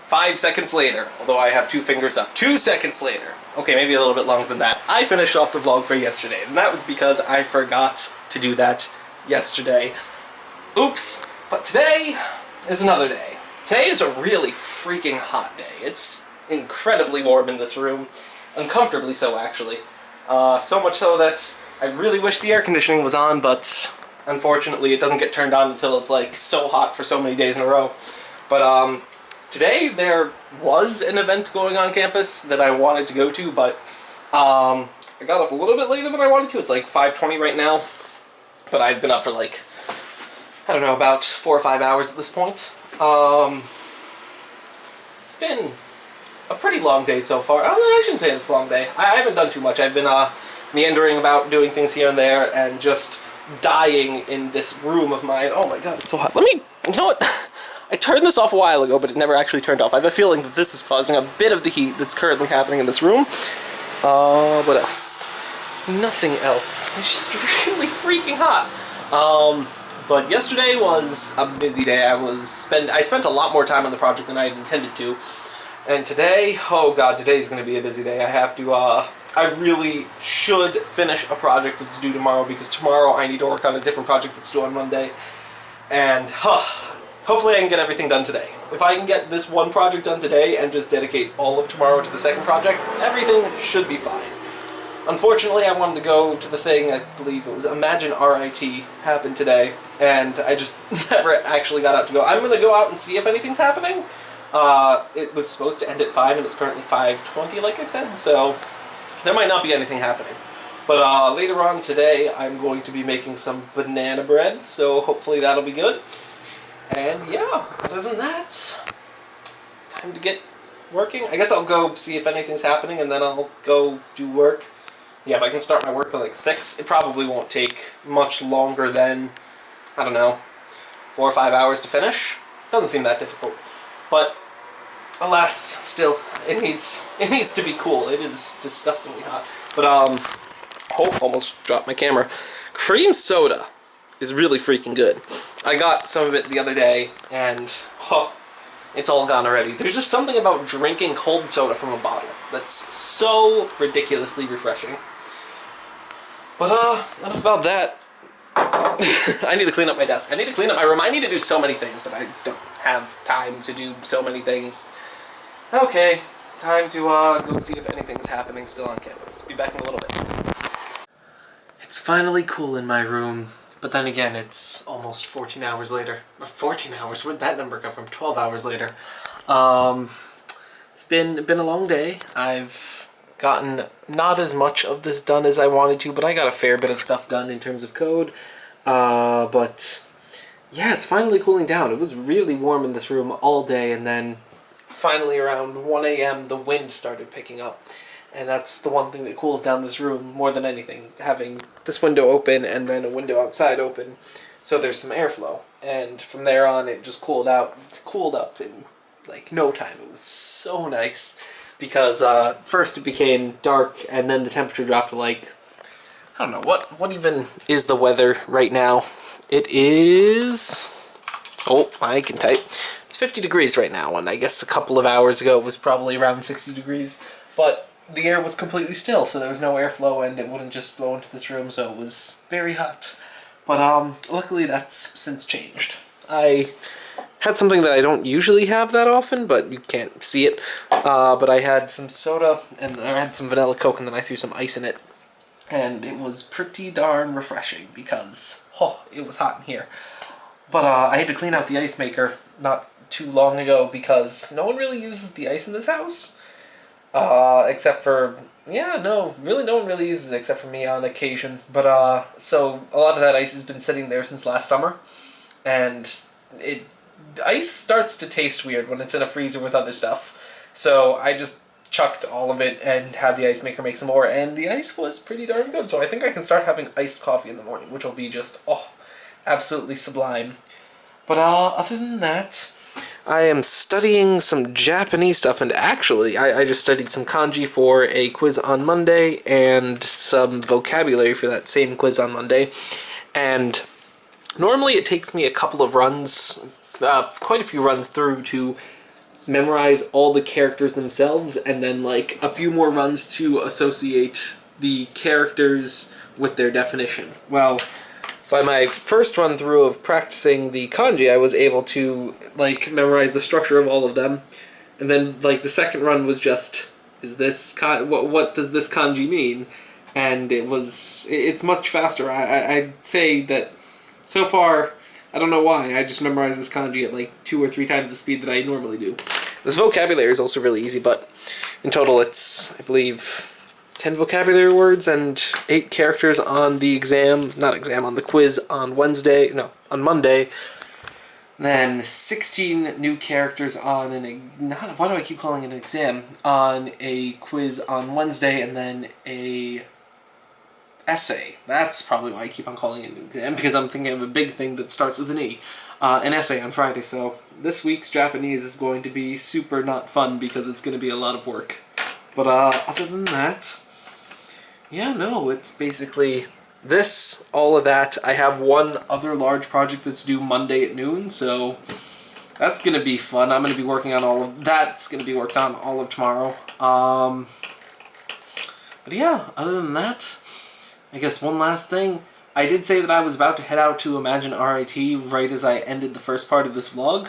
5 seconds later, although I have 2 fingers up, 2 seconds later, okay, maybe a little bit longer than that, I finished off the vlog for yesterday, and that was because I forgot to do that yesterday. Oops. But today is another day. Today is a really freaking hot day. It's incredibly warm in this room, uncomfortably so actually. So much so that I really wish the air conditioning was on, but unfortunately it doesn't get turned on until it's like so hot for so many days in a row. But today there was an event going on campus that I wanted to go to, but I got up a little bit later than I wanted to. It's like 5:20 right now, but I've been up for like, I don't know, about 4 or 5 hours at this point. It's been a pretty long day so far. I shouldn't say it's a long day. I haven't done too much. I've been meandering about, doing things here and there, and just dying in this room of mine. Oh my god, it's so hot. You know what? I turned this off a while ago, but it never actually turned off. I have a feeling that this is causing a bit of the heat that's currently happening in this room. What else? Nothing else. It's just really freaking hot. But yesterday was a busy day. I spent a lot more time on the project than I had intended to. And today, oh god, today's going to be a busy day. I have to, I really should finish a project that's due tomorrow, because tomorrow I need to work on a different project that's due on Monday. And, hopefully I can get everything done today. If I can get this one project done today and just dedicate all of tomorrow to the second project, everything should be fine. Unfortunately, I wanted to go to the thing, I believe it was Imagine RIT, happened today, and I just never actually got out to go. I'm going to go out and see if anything's happening. It was supposed to end at 5 and it's currently 5:20 like I said, so there might not be anything happening. But later on today I'm going to be making some banana bread, so hopefully that'll be good. And yeah, other than that, time to get working. I guess I'll go see if anything's happening and then I'll go do work. Yeah, if I can start my work by like 6, it probably won't take much longer than, I don't know, 4 or 5 hours to finish. Doesn't seem that difficult. But alas, still, it needs to be cool. It is disgustingly hot. But oh, almost dropped my camera. Cream soda is really freaking good. I got some of it the other day, and it's all gone already. There's just something about drinking cold soda from a bottle that's so ridiculously refreshing. But enough about that. I need to clean up my desk. I need to clean up my room. I need to do so many things, but I don't have time to do so many things. Okay, time to go see if anything's happening still on campus. Be back in a little bit. It's finally cool in my room, but then again, it's almost 14 hours later. 14 hours? Where'd that number come from? 12 hours later. It's been a long day. I've gotten not as much of this done as I wanted to, but I got a fair bit of stuff done in terms of code. But yeah, it's finally cooling down. It was really warm in this room all day, and then finally around 1 a.m. the wind started picking up. And that's the one thing that cools down this room more than anything, having this window open and then a window outside open, so there's some airflow. And from there on, it just cooled up in like no time. It was so nice, because first it became dark, and then the temperature dropped to like, I don't know, what even is the weather right now? It is, oh, I can type. It's 50 degrees right now, and I guess a couple of hours ago it was probably around 60 degrees, but the air was completely still, so there was no airflow, and it wouldn't just blow into this room, so it was very hot. But luckily that's since changed. I had something that I don't usually have that often, but you can't see it. But I had some soda, and I had some vanilla Coke, and then I threw some ice in it. And it was pretty darn refreshing, because, it was hot in here. But I had to clean out the ice maker not too long ago, because no one really uses the ice in this house. Except for, no one really uses it except for me on occasion. But, so a lot of that ice has been sitting there since last summer. And ice starts to taste weird when it's in a freezer with other stuff. So I just chucked all of it and had the ice maker make some more, and the ice was pretty darn good. So I think I can start having iced coffee in the morning, which will be just, absolutely sublime. But other than that, I am studying some Japanese stuff, and actually, I just studied some kanji for a quiz on Monday, and some vocabulary for that same quiz on Monday. And normally it takes me a couple of runs, quite a few runs through to memorize all the characters themselves, and then like a few more runs to associate the characters with their definition. Well, by my first run through of practicing the kanji, I was able to like memorize the structure of all of them, and then like the second run was just, is this what does this kanji mean? And it's much faster. I'd say that so far, I don't know why, I just memorized this kanji at like 2 or 3 times the speed that I normally do. This vocabulary is also really easy, but in total it's, I believe, 10 vocabulary words and 8 characters on the on the quiz on on Monday. Then 16 new characters on why do I keep calling it an exam? On a quiz on Wednesday, and then a essay. That's probably why I keep on calling it an exam, because I'm thinking of a big thing that starts with an E. An essay on Friday, so this week's Japanese is going to be super not fun because it's going to be a lot of work. But other than that, yeah, no, it's basically this, all of that. I have one other large project that's due Monday at noon, so that's going to be fun. I'm going to be working on all of that's going to be worked on all of tomorrow. But yeah, other than that, I guess one last thing. I did say that I was about to head out to Imagine RIT right as I ended the first part of this vlog,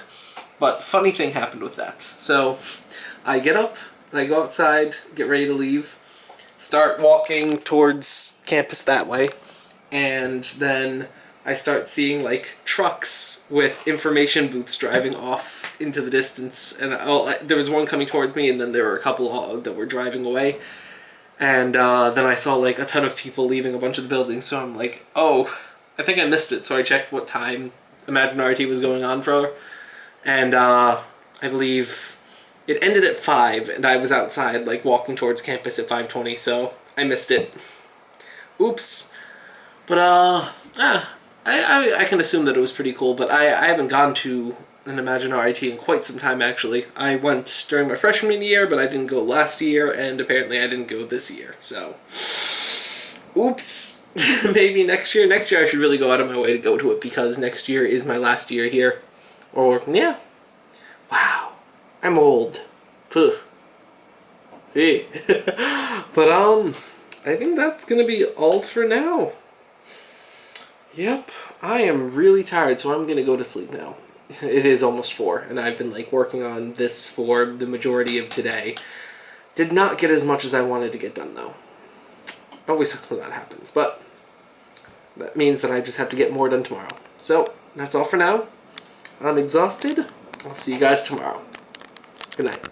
but funny thing happened with that. So I get up and I go outside, get ready to leave, start walking towards campus that way, and then I start seeing like trucks with information booths driving off into the distance, and there was one coming towards me, and then there were a couple that were driving away. And then I saw like a ton of people leaving a bunch of the buildings, so I'm like, oh, I think I missed it. So I checked what time Imagine RT was going on for, and I believe it ended at 5, and I was outside like walking towards campus at 5:20, so I missed it. Oops. But I can assume that it was pretty cool, but I haven't gone to an Imagine RIT in quite some time, actually. I went during my freshman year, but I didn't go last year, and apparently I didn't go this year, so oops. Maybe next year. Next year I should really go out of my way to go to it, because next year is my last year here. Or, yeah. Wow. I'm old. Puh. Hey. But, I think that's gonna be all for now. Yep. I am really tired, so I'm gonna go to sleep now. It is almost 4, and I've been like working on this for the majority of today. Did not get as much as I wanted to get done, though. It always sucks when that happens, but that means that I just have to get more done tomorrow. So, that's all for now. I'm exhausted. I'll see you guys tomorrow. Good night.